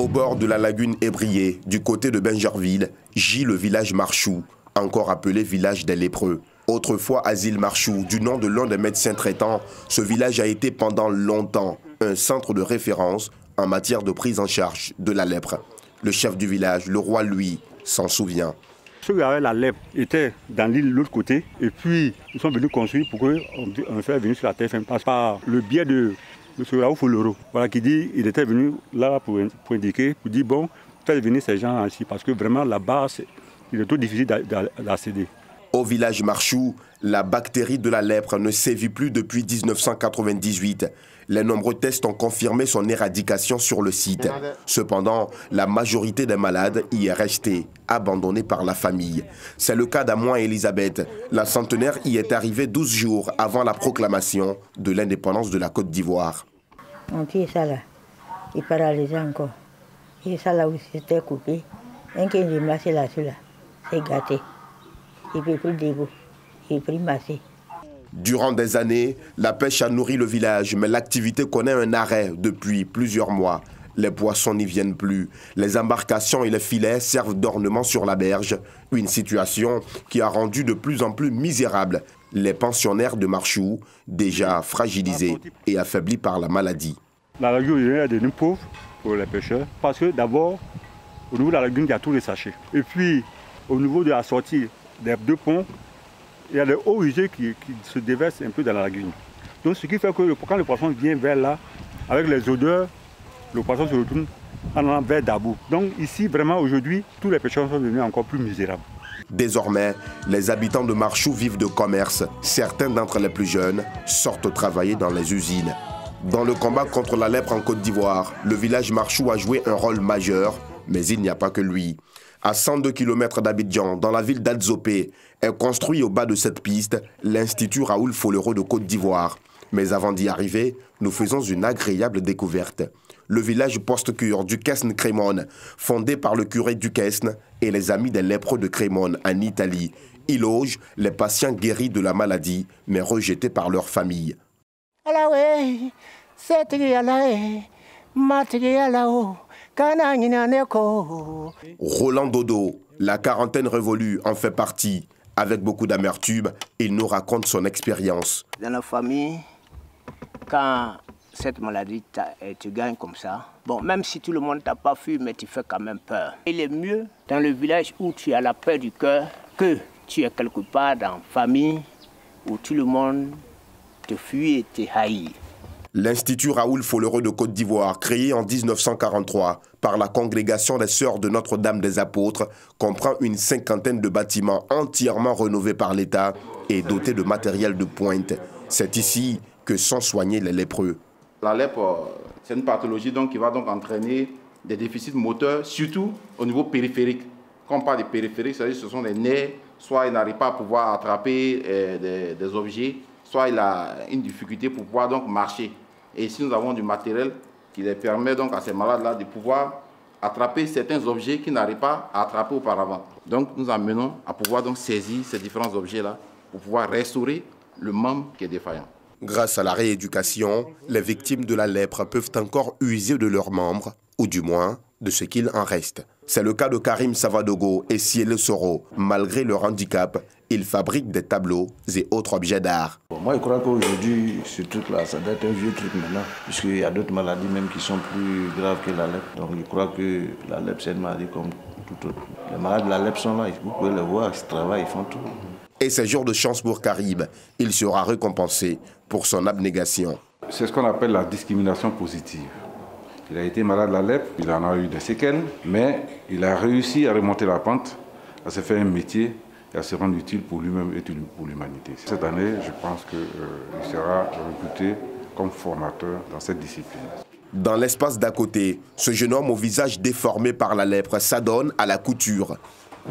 Au bord de la lagune Ébrié, du côté de Bingerville, gît le village Marchou, encore appelé village des lépreux. Autrefois asile Marchou, du nom de l'un des médecins traitants, ce village a été pendant longtemps un centre de référence en matière de prise en charge de la lèpre. Le chef du village, le roi Louis, s'en souvient. Ceux qui avaient la lèpre étaient dans l'île de l'autre côté et puis ils sont venus construire pour qu'on soit venu sur la terre ferme par le biais de M. Raoul Foloro, voilà, qui dit qu'il était venu là pour indiquer, pour dire bon, faites venir ces gens ici parce que vraiment là-bas, il est trop difficile d'accéder. Au village Marchou, la bactérie de la lèpre ne sévit plus depuis 1998. Les nombreux tests ont confirmé son éradication sur le site. Cependant, la majorité des malades y est restée, abandonnée par la famille. C'est le cas d'Amoin Elisabeth. La centenaire y est arrivée 12 jours avant la proclamation de l'indépendance de la Côte d'Ivoire. Mon pied, ça là, il paralysait encore. Et ça là où c'était coupé, un qui est massé là-dessus, là, c'est gâté. Il ne peut plus dégoût, il peut plus masser. Durant des années, la pêche a nourri le village, mais l'activité connaît un arrêt depuis plusieurs mois. Les poissons n'y viennent plus. Les embarcations et les filets servent d'ornement sur la berge. Une situation qui a rendu de plus en plus misérable les pensionnaires de Marchou, déjà fragilisés et affaiblis par la maladie. La lagune est devenue pauvre pour les pêcheurs parce que d'abord, au niveau de la lagune, il y a tous les sachets. Et puis, au niveau de la sortie des deux ponts, il y a des eaux usées qui se déversent un peu dans la lagune. Donc ce qui fait que quand le poisson vient vers là, avec les odeurs, le poisson se retourne vers Dabou. Donc ici, vraiment aujourd'hui, tous les pêcheurs sont devenus encore plus misérables. Désormais, les habitants de Marchou vivent de commerce. Certains d'entre les plus jeunes sortent travailler dans les usines. Dans le combat contre la lèpre en Côte d'Ivoire, le village Marchou a joué un rôle majeur, mais il n'y a pas que lui. À 102 km d'Abidjan, dans la ville d'Adzopé, est construit au bas de cette piste l'Institut Raoul Folero de Côte d'Ivoire. Mais avant d'y arriver, nous faisons une agréable découverte. Le village post-cure du Quesne-Crémone, fondé par le curé du Quesne et les amis des lépreux de Crémone en Italie. Il loge les patients guéris de la maladie, mais rejetés par leur famille. Roland Dodo, la quarantaine révolue, en fait partie. Avec beaucoup d'amertume, il nous raconte son expérience. Dans la famille, quand cette maladie te gagne comme ça, bon, même si tout le monde t'a pas fui, mais tu fais quand même peur. Il est mieux dans le village où tu as la peur du cœur que tu es quelque part dans la famille où tout le monde te fuit et te haït. L'Institut Raoul Folero de Côte d'Ivoire, créé en 1943 par la congrégation des Sœurs de Notre-Dame des Apôtres, comprend une cinquantaine de bâtiments entièrement rénovés par l'État et dotés de matériel de pointe. C'est ici que sont soignés les lépreux. La lèpre, c'est une pathologie donc, qui va donc entraîner des déficits moteurs, surtout au niveau périphérique. Quand on parle de périphérique, c'est-à-dire que ce sont les nerfs, soit il n'arrive pas à pouvoir attraper des objets, soit il a une difficulté pour pouvoir donc marcher. Et ici, nous avons du matériel qui les permet donc à ces malades-là de pouvoir attraper certains objets qu'ils n'arrivent pas à attraper auparavant. Donc, nous amenons à pouvoir donc saisir ces différents objets-là pour pouvoir restaurer le membre qui est défaillant. Grâce à la rééducation, les victimes de la lèpre peuvent encore user de leurs membres, ou du moins de ce qu'il en reste. C'est le cas de Karim Savadogo et Ciel Soro. Malgré leur handicap, ils fabriquent des tableaux et autres objets d'art. Moi, je crois qu'aujourd'hui, ce truc-là, ça doit être un vieux truc maintenant, puisqu'il y a d'autres maladies même qui sont plus graves que la lèpre. Donc, je crois que la lèpre, c'est une maladie comme toute autre. Les malades de la lèpre sont là, vous pouvez les voir, ils travaillent, ils font tout. Et c'est jour de chance pour Karim. Il sera récompensé pour son abnégation. C'est ce qu'on appelle la discrimination positive. Il a été malade de la lèpre, il en a eu des séquelles, mais il a réussi à remonter la pente, à se faire un métier et à se rendre utile pour lui-même et pour l'humanité. Cette année, je pense qu'il sera recruté comme formateur dans cette discipline. Dans l'espace d'à côté, ce jeune homme au visage déformé par la lèpre s'adonne à la couture.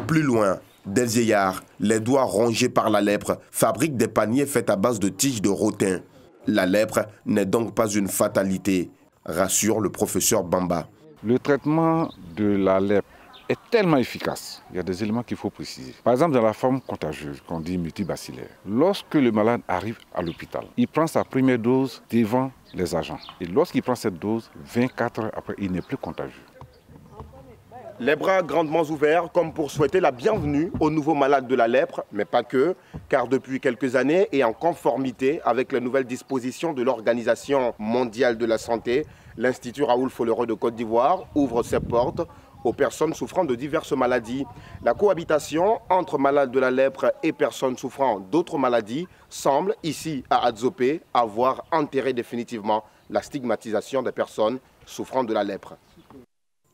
Plus loin, des vieillards, les doigts rongés par la lèpre, fabriquent des paniers faits à base de tiges de rotin. La lèpre n'est donc pas une fatalité, rassure le professeur Bamba. Le traitement de la lèpre est tellement efficace. Il y a des éléments qu'il faut préciser. Par exemple, dans la forme contagieuse, qu'on dit multibacillaire, lorsque le malade arrive à l'hôpital, il prend sa première dose devant les agents. Et lorsqu'il prend cette dose, 24 heures après, il n'est plus contagieux. Les bras grandement ouverts comme pour souhaiter la bienvenue aux nouveaux malades de la lèpre, mais pas que, car depuis quelques années et en conformité avec les nouvelles dispositions de l'Organisation mondiale de la santé, l'Institut Raoul Folero de Côte d'Ivoire ouvre ses portes aux personnes souffrant de diverses maladies. La cohabitation entre malades de la lèpre et personnes souffrant d'autres maladies semble, ici à Adzopé, avoir enterré définitivement la stigmatisation des personnes souffrant de la lèpre.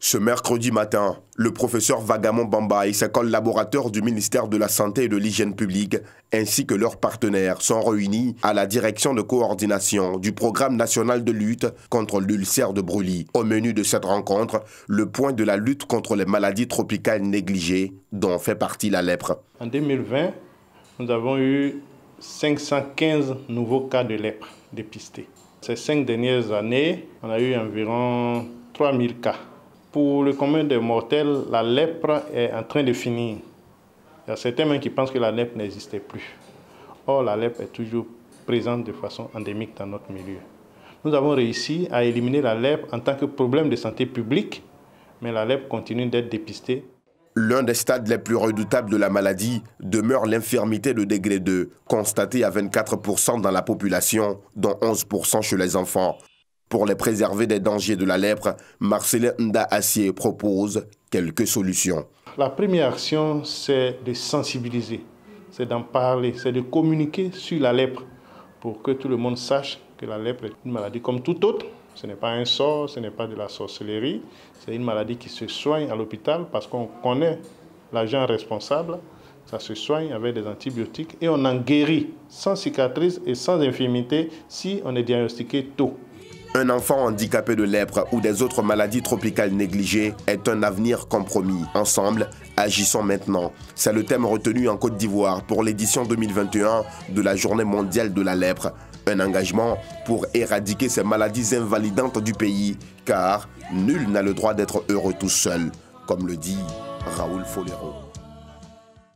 Ce mercredi matin, le professeur Vagamon Bamba et ses collaborateurs du ministère de la Santé et de l'Hygiène publique, ainsi que leurs partenaires, sont réunis à la direction de coordination du programme national de lutte contre l'ulcère de Brûlis. Au menu de cette rencontre, le point de la lutte contre les maladies tropicales négligées, dont fait partie la lèpre. En 2020, nous avons eu 515 nouveaux cas de lèpre dépistés. Ces 5 dernières années, on a eu environ 3000 cas. Pour le commun des mortels, la lèpre est en train de finir. Il y a certains même qui pensent que la lèpre n'existait plus. Or, la lèpre est toujours présente de façon endémique dans notre milieu. Nous avons réussi à éliminer la lèpre en tant que problème de santé publique, mais la lèpre continue d'être dépistée. L'un des stades les plus redoutables de la maladie demeure l'infirmité de degré 2, constatée à 24% dans la population, dont 11% chez les enfants. Pour les préserver des dangers de la lèpre, Marcelin Nda Assier propose quelques solutions. La première action, c'est de sensibiliser, c'est d'en parler, c'est de communiquer sur la lèpre pour que tout le monde sache que la lèpre est une maladie comme toute autre. Ce n'est pas un sort, ce n'est pas de la sorcellerie, c'est une maladie qui se soigne à l'hôpital parce qu'on connaît l'agent responsable. Ça se soigne avec des antibiotiques et on en guérit sans cicatrice et sans infirmité si on est diagnostiqué tôt. Un enfant handicapé de lèpre ou des autres maladies tropicales négligées est un avenir compromis. Ensemble, agissons maintenant. C'est le thème retenu en Côte d'Ivoire pour l'édition 2021 de la Journée mondiale de la lèpre. Un engagement pour éradiquer ces maladies invalidantes du pays, car nul n'a le droit d'être heureux tout seul, comme le dit Raoul Folero.